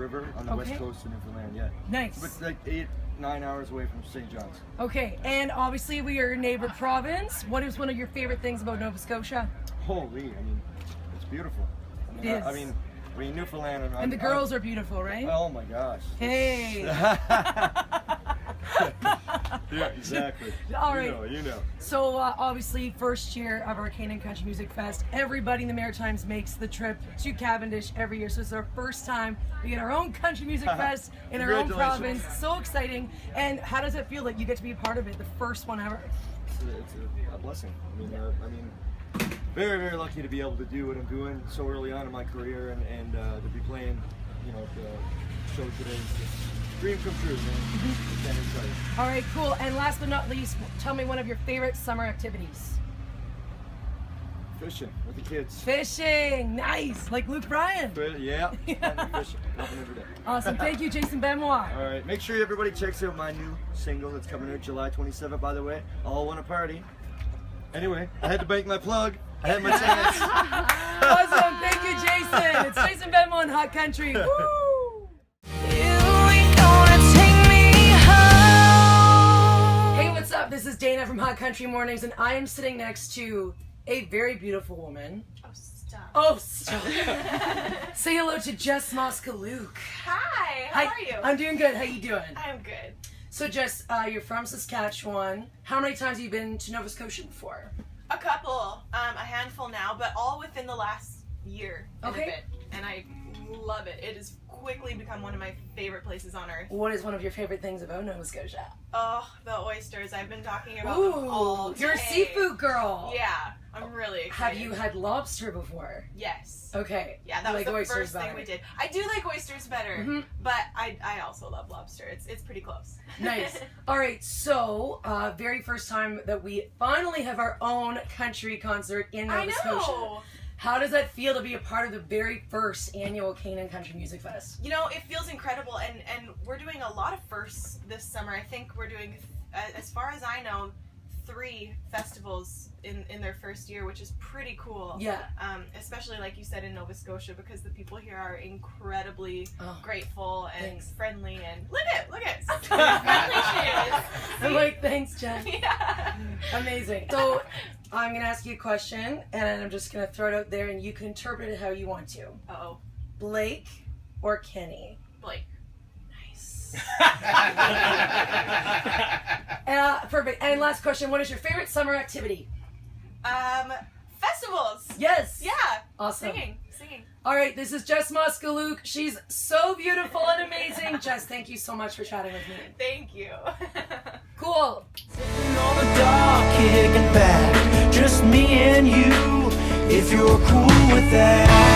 River on the west coast of Newfoundland. Yeah. Nice. It's like 8-9 hours away from St. John's. Okay, and obviously we are a neighbor province. What is one of your favorite things about Nova Scotia? Holy, I mean, it's beautiful. It is. I mean, Newfoundland And the girls are beautiful, right? Oh my gosh. Hey. Yeah, exactly. All right. You know. So obviously, first year of our Canaan Country Music Fest, everybody in the Maritimes makes the trip to Cavendish every year. So it's our first time we get our own Country Music Fest in our own province. So exciting. And how does it feel that you get to be a part of it, the first one ever? It's a blessing. I mean, very, very lucky to be able to do what I'm doing so early on in my career, and to be playing, the show today. It's just dream come true, man. Very excited. All right, cool. And last but not least, tell me one of your favorite summer activities. Fishing with the kids. Fishing, nice. Like Luke Bryan. Yeah. Fishing. Nothing every day. Awesome. Thank you, Jason Benoit. All right. Make sure everybody checks out my new single that's coming out July 27th, by the way. All Want a Party. Anyway, I had to make my plug. I had my chance. Awesome. Thank you, Jason. It's Jason Benoit in Hot Country. Woo! Hey, what's up? This is Dana from Hot Country Mornings, and I am sitting next to a very beautiful woman. Oh, stop. Say hello to Jess Moskaluke. Hi, how are you? I'm doing good. How you doing? I'm good. So, Jess, you're from Saskatchewan. How many times have you been to Nova Scotia before? A couple, a handful now, but all within the last year and a bit. And I love it. It has quickly become one of my favorite places on earth. What is one of your favorite things about Nova Scotia? Oh, the oysters. I've been talking about them all day. You're a seafood girl. Yeah, I'm really excited. Have you had lobster before? Yes. Okay. Yeah, that was like the first better. thing we did. I do like oysters better, but I also love lobster. It's pretty close. Nice. All right, so very first time that we finally have our own country concert in Nova Scotia. How does that feel to be a part of the very first annual Canaan Country Music Fest? You know, it feels incredible, and we're doing a lot of firsts this summer. I think we're doing, as far as I know, 3 festivals in their first year, which is pretty cool. Yeah. Especially, like you said, in Nova Scotia, because the people here are incredibly grateful and friendly, and look at how friendly she is. I'm like, thanks, Jen. Yeah. Amazing. So I'm going to ask you a question, and I'm just going to throw it out there, and you can interpret it how you want to. Uh-oh. Blake or Kenny? Blake. Nice. Perfect. And last question, what is your favorite summer activity? Festivals. Yes. Yeah. Awesome. Singing. All right, this is Jess Moskaluke. She's so beautiful and amazing. Jess, thank you so much for chatting with me. Thank you. Cool. Sitting on the dock, kicking back, just me and you, if you're cool with that.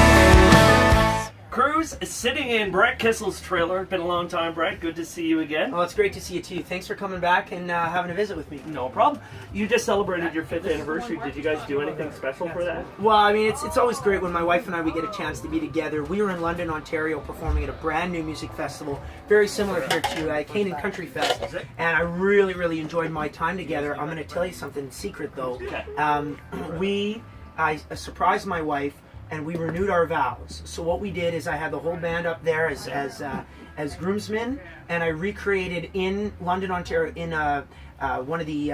Cruz is sitting in Brett Kissel's trailer. Been a long time, Brett. Good to see you again. Oh, it's great to see you too. Thanks for coming back and having a visit with me. No problem. You just celebrated your 5th anniversary. Did you guys do anything special for that? Well, I mean, it's always great when my wife and I, we get a chance to be together. We were in London, Ontario, performing at a brand new music festival, very similar here to Canaan Country Fest, and I really, really enjoyed my time together. I'm going to tell you something secret, though. I surprised my wife, and we renewed our vows. So what we did is I had the whole band up there as groomsmen, and I recreated in London, Ontario, in one of the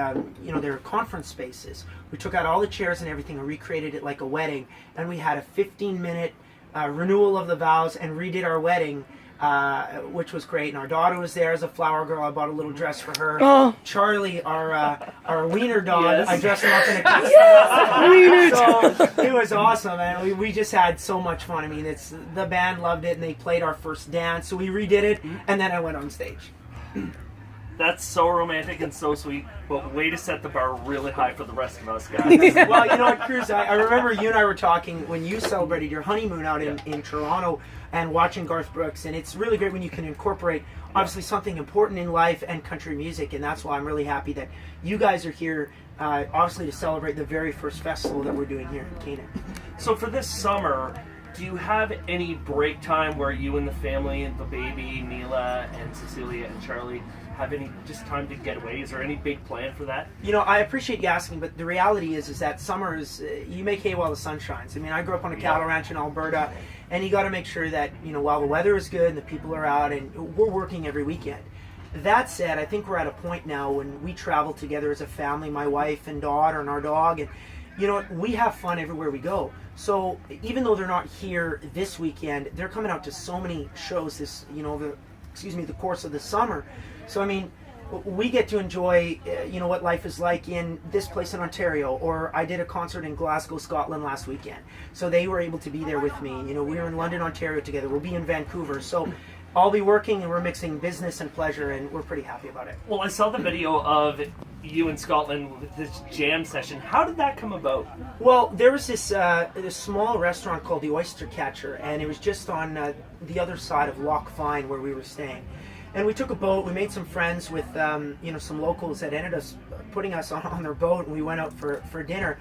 their conference spaces. We took out all the chairs and everything and recreated it like a wedding, and we had a 15-minute renewal of the vows and redid our wedding. Which was great, and our daughter was there as a flower girl. I bought a little dress for her. Oh. Charlie, our wiener dog, I dressed him up in a costume. Yes, so it was awesome, and we just had so much fun. I mean, the band loved it, and they played our first dance, so we redid it, and then I went on stage. That's so romantic and so sweet, but way to set the bar really high for the rest of us guys. Well, you know what, Cruz, I remember you and I were talking when you celebrated your honeymoon out in Toronto and watching Garth Brooks, and it's really great when you can incorporate, obviously, something important in life and country music, and that's why I'm really happy that you guys are here, obviously, to celebrate the very first festival that we're doing here in Canaan. So for this summer, do you have any break time where you and the family and the baby, Mila and Cecilia and Charlie, have any just time to get away? Is there any big plan for that? You know, I appreciate you asking, but the reality is that summer is, you make hay while the sun shines. I mean, I grew up on a cattle ranch in Alberta, and you got to make sure that, you know, while the weather is good and the people are out, and we're working every weekend. That said, I think we're at a point now when we travel together as a family, my wife and daughter and our dog, and, you know, we have fun everywhere we go. So even though they're not here this weekend, they're coming out to so many shows this, you know, the course of the summer. So, I mean, we get to enjoy, you know, what life is like in this place in Ontario, or I did a concert in Glasgow, Scotland last weekend. So they were able to be there with me. You know, we were in London, Ontario together. We'll be in Vancouver. So I'll be working, and we're mixing business and pleasure, and we're pretty happy about it. Well, I saw the video of you in Scotland with this jam session. How did that come about? Well, there was this small restaurant called the Oyster Catcher, and it was just on the other side of Loch Fyne where we were staying. And we took a boat. We made some friends with you know, some locals that ended up putting us on their boat, and we went out for dinner.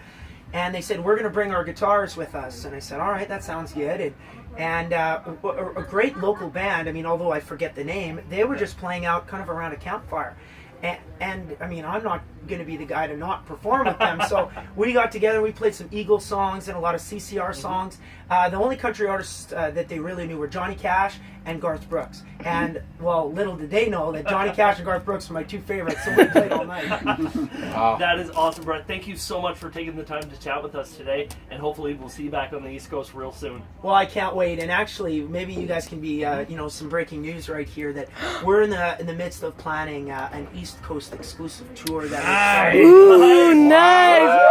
And they said, we're going to bring our guitars with us. And I said, all right, that sounds good. And a great local band, I mean, although I forget the name, they were just playing out kind of around a campfire. And I mean, I'm not going to be the guy to not perform with them. So we got together, we played some Eagle songs and a lot of CCR songs. The only country artists that they really knew were Johnny Cash and Garth Brooks. And, well, little did they know that Johnny Cash and Garth Brooks were my two favorites, so we played all night. Wow. That is awesome, Brett. Thank you so much for taking the time to chat with us today, and hopefully we'll see you back on the East Coast real soon. Well, I can't wait. And actually, maybe you guys can be, you know, some breaking news right here that we're in the midst of planning an East Coast exclusive tour. That Ooh, nice!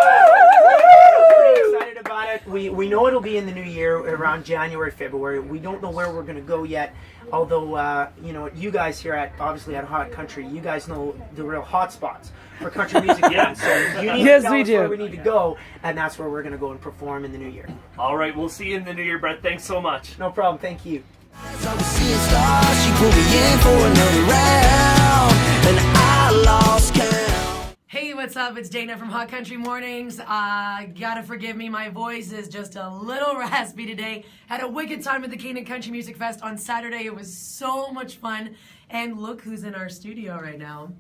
Pretty excited about it. We know it'll be in the new year, around January, February. We don't know where we're going to go yet. Although, you know, you guys here obviously at Hot Country, you guys know the real hot spots for country music fans. So you need to tell us where we need to go, and that's where we're going to go and perform in the new year. All right, we'll see you in the new year, Brett. Thanks so much. No problem. Thank you. I was seeing stars, she put me in for another round, and I lost count. Hey, what's up? It's Dana from Hot Country Mornings. Gotta forgive me, my voice is just a little raspy today. Had a wicked time at the Canaan Country Music Fest on Saturday. It was so much fun. And look who's in our studio right now.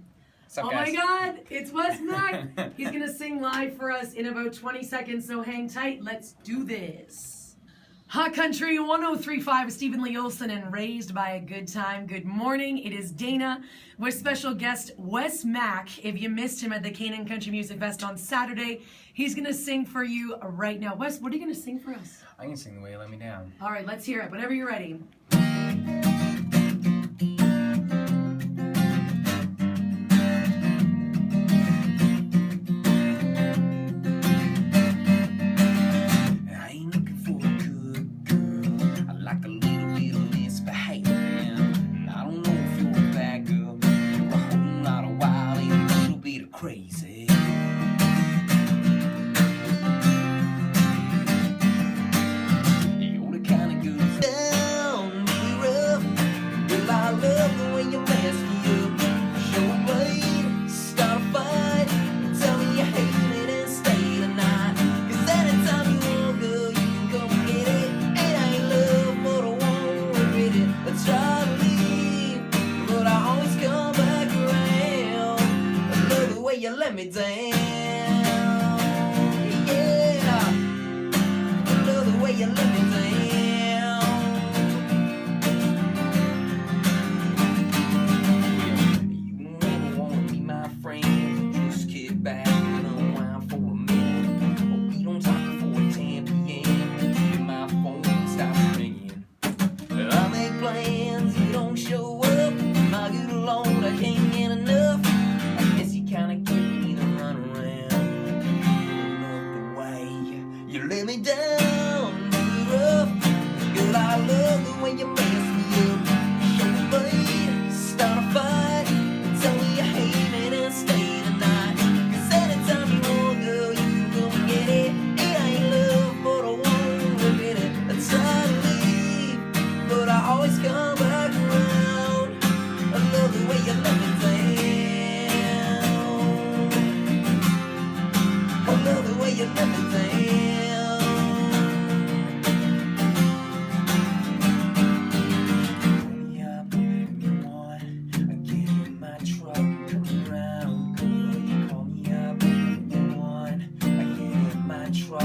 What's up, Oh guys? my God, it's Wes Mack. He's gonna sing live for us in about 20 seconds, so hang tight. Let's do this. Hot Country 103.5, Stephen Lee Olson, and Raised by a Good Time. Good morning. It is Dana with special guest Wes Mack. If you missed him at the Canaan Country Music Fest on Saturday, he's going to sing for you right now. Wes, what are you going to sing for us? I can sing The Way You Let Me Down. All right, let's hear it. Whenever you're ready. Crazy. You're the kind of good down, be rough. Well, I love the way you mess me up. Show a blade, start a fight. Tell me you hate it and stay the night. 'Cause anytime you want, girl, you can come and get it. It ain't love, but I won't regret it. I try to leave, but I always come back around. I love the way you let me down. Yeah, I love the way you let me down. You never wanna be my friend. Just kick back and unwind for a minute. But we don't talk before 10 p.m. My phone stops ringing. I make plans, you don't show up. My good Lord, I can't get enough. I guess you kinda give me the runaround. Love the way you let me down, rough. Girl, I love the way you mess me up. Show a blade, start a fight. Tell me you hate it and stay the night. 'Cause anytime you want, girl, you can go and get it. It ain't love, but I won't regret it. I try to leave, but I always come back around. I love the way you let me down. I love the way you let me down. Pull me up, come on, I get in my truck. truck.